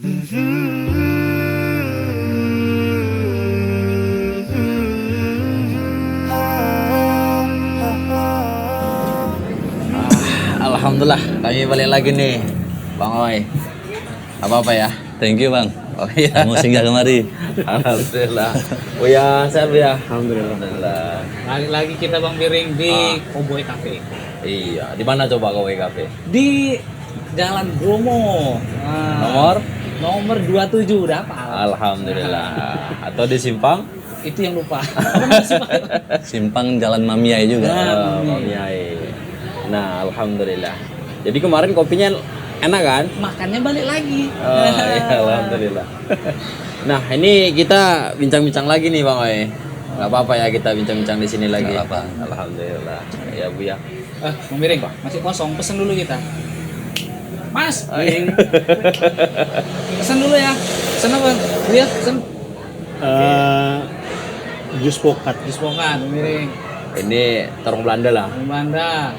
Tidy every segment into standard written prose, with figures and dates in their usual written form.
Alhamdulillah, kami balik lagi nih, Bang Oi. Apa ya? Thank you bang. Oh iya. Kamu singgah kemari. Alhamdulillah. Oh ya, sehat ya. Alhamdulillah. Lagi kita Bang Biring di Cowboy Cafe. Iya, di mana coba Cowboy Cafe? Di Jalan Bromo. Nomor 27 udah apa? Alhamdulillah. Atau di Simpang? Itu yang lupa. Apa namanya Simpang? Simpang Jalan Mamiai juga. Mamiai. Nah, alhamdulillah. Jadi kemarin kopinya enak kan? Makannya balik lagi. Oh iya, alhamdulillah. Nah, ini kita bincang-bincang lagi nih Bang Oi. Gak apa-apa ya kita bincang-bincang di sini lagi. Gak apa-apa. Alhamdulillah. Ya Bu ya. Bang Biring, masih kosong. Pesen dulu kita. Mas, pesen dulu ya. Pesen apa? Lihat, pesen. Jus pokat. Jus pokat, Bang Biring. Ini terong Belanda lah. Bang Banda.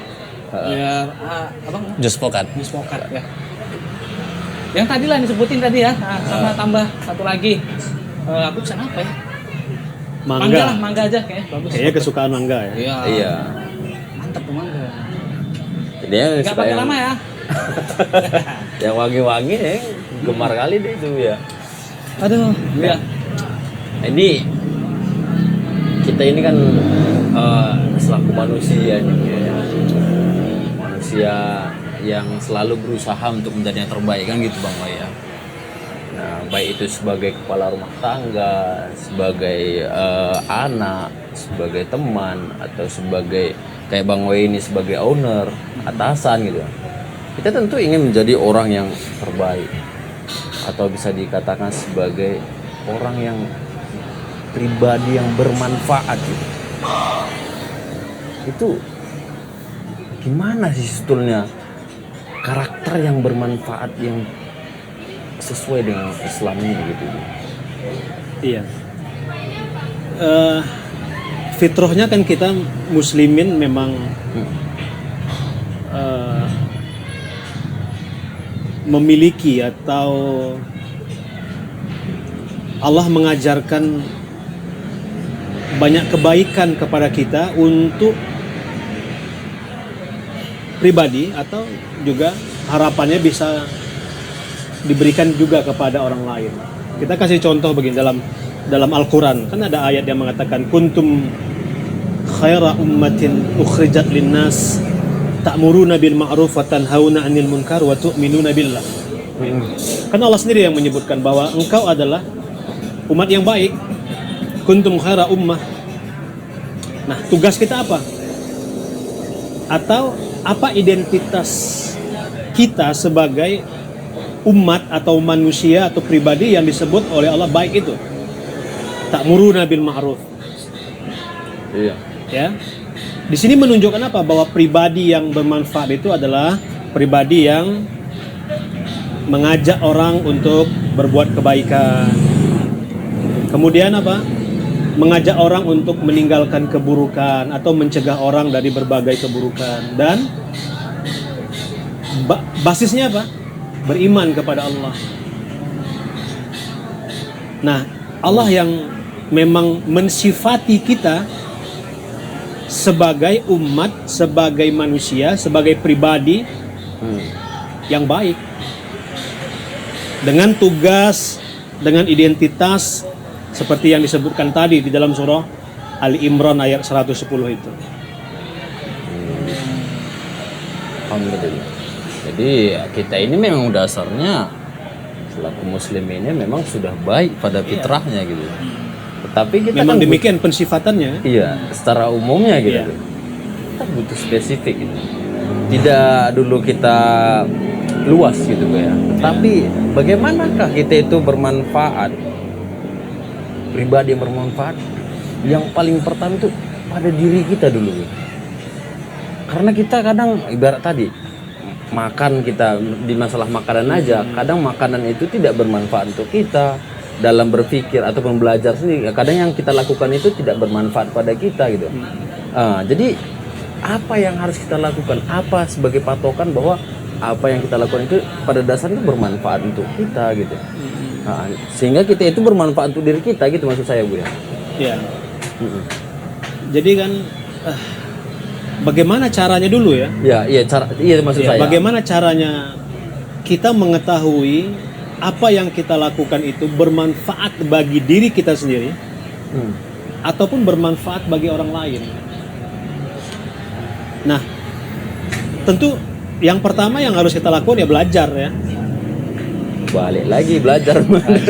Biar apa? Jus pokat. Jus pokat ya. Yang tadi lah disebutin tadi ya. Sama tambah satu lagi. Aku pesan apa ya? Mangga lah, mangga aja kayaknya bagus. Kayaknya kesukaan mangga ya. Iya. Iya. Mantap tuh mangga. Dia Enggak pakai lama ya. Yang wangi-wangi ya, gemar kali deh itu ya. Aduh, iya. Ini kita ini kan selaku manusia nih ya. Manusia yang selalu berusaha untuk menjadi yang terbaik kan gitu Bang Oi ya. Nah, baik itu sebagai kepala rumah tangga, sebagai anak, sebagai teman, atau sebagai kayak Bang Oi ini sebagai owner, atasan gitu. Kita tentu ingin menjadi orang yang terbaik, atau bisa dikatakan sebagai orang yang pribadi yang bermanfaat gitu. Itu gimana sih sebetulnya karakter yang bermanfaat yang sesuai dengan Islam ini gitu? Iya. Fitrahnya kan kita muslimin memang memiliki atau Allah mengajarkan banyak kebaikan kepada kita untuk pribadi atau juga harapannya bisa diberikan juga kepada orang lain. Kita kasih contoh begini dalam Al-Qur'an kan ada ayat yang mengatakan kuntum khaira ummatin ukhrijat linnas ta'muruna bil ma'ruf wa tanhauna 'anil munkar wa tu'minuna billah. Kan Allah sendiri yang menyebutkan bahwa engkau adalah umat yang baik. Kuntum khaira ummah. Nah, tugas kita apa? Atau apa identitas kita sebagai umat atau manusia atau pribadi yang disebut oleh Allah baik itu? Ta'muruna bil ma'ruf. Iya. Ya. Di sini menunjukkan apa? Bahwa pribadi yang bermanfaat itu adalah pribadi yang mengajak orang untuk berbuat kebaikan. Kemudian apa? Mengajak orang untuk meninggalkan keburukan atau mencegah orang dari berbagai keburukan. Dan basisnya apa? Beriman kepada Allah. Nah, Allah yang memang mensifati kita sebagai umat, sebagai manusia, sebagai pribadi yang baik, dengan tugas, dengan identitas seperti yang disebutkan tadi di dalam surah Ali Imran ayat 110 itu. Alhamdulillah. Jadi kita ini memang dasarnya selaku muslim ini memang sudah baik pada fitrahnya gitu. Tetapi kita Memang kan demikian pensifatannya. iya, secara umumnya gitu. Iya. Kita butuh spesifik gitu. Tidak dulu kita luas gitu ya. Tapi bagaimanakah kita itu bermanfaat? Pribadi yang bermanfaat. Yang paling pertama itu pada diri kita dulu. Karena kita kadang ibarat tadi makan kita di masalah makanan aja, kadang makanan itu tidak bermanfaat untuk kita dalam berpikir ataupun belajar sendiri. Kadang yang kita lakukan itu tidak bermanfaat pada kita gitu. Jadi apa yang harus kita lakukan? Apa sebagai patokan bahwa apa yang kita lakukan itu pada dasarnya bermanfaat untuk kita gitu. Nah, sehingga kita itu bermanfaat untuk diri kita gitu maksud saya Bu ya. Ya. Jadi kan bagaimana caranya dulu ya? Iya maksud Ya, saya. bagaimana caranya kita mengetahui apa yang kita lakukan itu bermanfaat bagi diri kita sendiri ataupun bermanfaat bagi orang lain. Nah, tentu yang pertama yang harus kita lakukan ya belajar ya. Balik lagi belajar.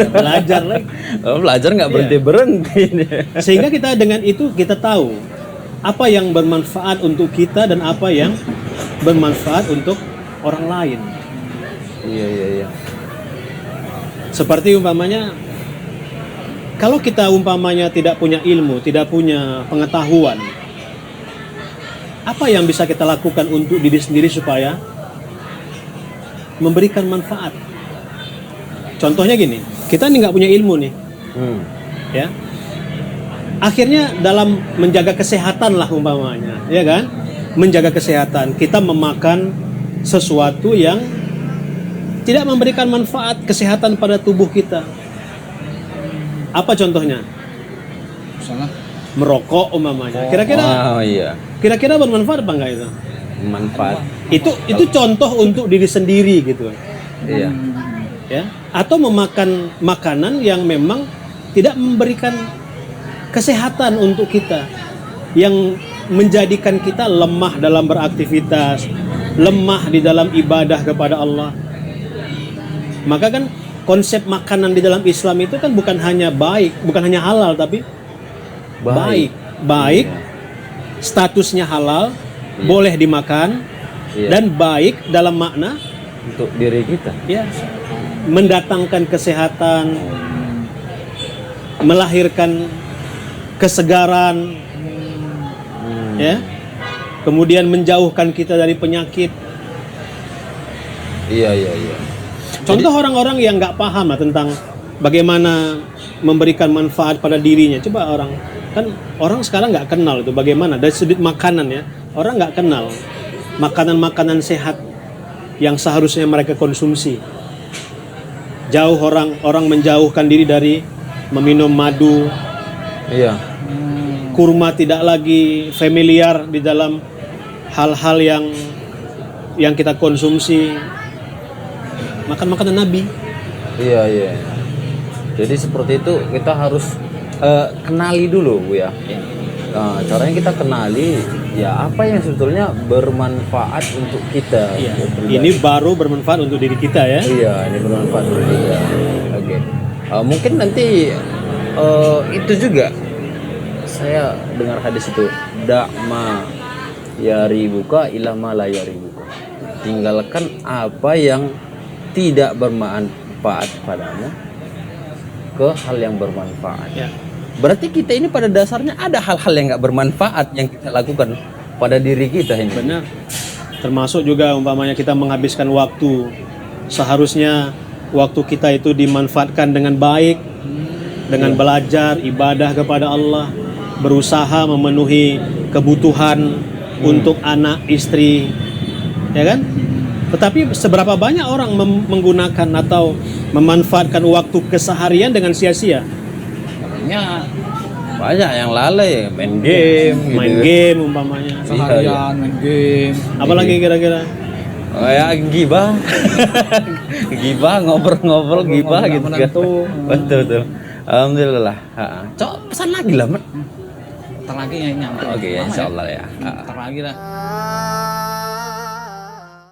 Belajar lagi. Belajar nggak berhenti. Sehingga kita dengan itu kita tahu apa yang bermanfaat untuk kita dan apa yang bermanfaat untuk orang lain. Iya. Seperti umpamanya kalau kita umpamanya tidak punya ilmu, tidak punya pengetahuan, apa yang bisa kita lakukan untuk diri sendiri supaya memberikan manfaat? Contohnya gini, kita nih nggak punya ilmu nih, ya. Akhirnya dalam menjaga kesehatan lah umpamanya, ya kan? Menjaga kesehatan, kita memakan sesuatu yang tidak memberikan manfaat kesehatan pada tubuh kita. Apa contohnya? Misalnya Merokok umpamanya. Kira-kira bermanfaat apa enggak itu? Manfaat. Itu contoh untuk diri sendiri gitu. Iya. Ya, atau memakan makanan yang memang tidak memberikan kesehatan untuk kita, yang menjadikan kita lemah dalam beraktivitas, lemah di dalam ibadah kepada Allah. Maka kan konsep makanan di dalam Islam itu kan bukan hanya baik, bukan hanya halal, tapi baik, statusnya halal, boleh dimakan, dan baik dalam makna untuk diri kita. Ya, mendatangkan kesehatan, melahirkan kesegaran, ya, kemudian menjauhkan kita dari penyakit. Iya. Contoh orang-orang yang nggak paham lah tentang bagaimana memberikan manfaat pada dirinya. Coba orang sekarang nggak kenal itu bagaimana dari sudut makanan ya. Orang nggak kenal makanan-makanan sehat yang seharusnya mereka konsumsi. Jauh orang menjauhkan diri dari meminum madu. Iya. Kurma tidak lagi familiar di dalam hal-hal yang kita konsumsi. Makan makanan Nabi. Iya. Jadi seperti itu kita harus kenali dulu Bu ya. Nah, caranya kita kenali ya apa yang sebetulnya bermanfaat untuk kita. Iya. Ini baru bermanfaat untuk diri kita ya. Iya, ini bermanfaat untuk kita. Oke. Mungkin nanti itu juga saya dengar hadis itu da'ma yaribuka ila ma la yaribuka. Tinggalkan apa yang tidak bermanfaat padamu ke hal yang bermanfaat. Ya. Berarti kita ini pada dasarnya ada hal-hal yang nggak bermanfaat yang kita lakukan pada diri kita ini. Benar. Termasuk juga umpamanya kita menghabiskan waktu, seharusnya waktu kita itu dimanfaatkan dengan baik, dengan belajar, ibadah kepada Allah, berusaha memenuhi kebutuhan untuk anak, istri, ya kan? Tetapi seberapa banyak orang menggunakan atau memanfaatkan waktu keseharian dengan sia-sia? Banyak yang lalai main game gitu. Main game umpamanya. seharian main game. Apalagi kira-kira? Ya gibah. Gibah, ngobrol-ngobrol gibah gitu kan. Betul. Alhamdulillah. Coba pesan lagi lah, Mat. Ntar lagi ya nyampe. Oke, insyaallah ya. Ntar lagi lah.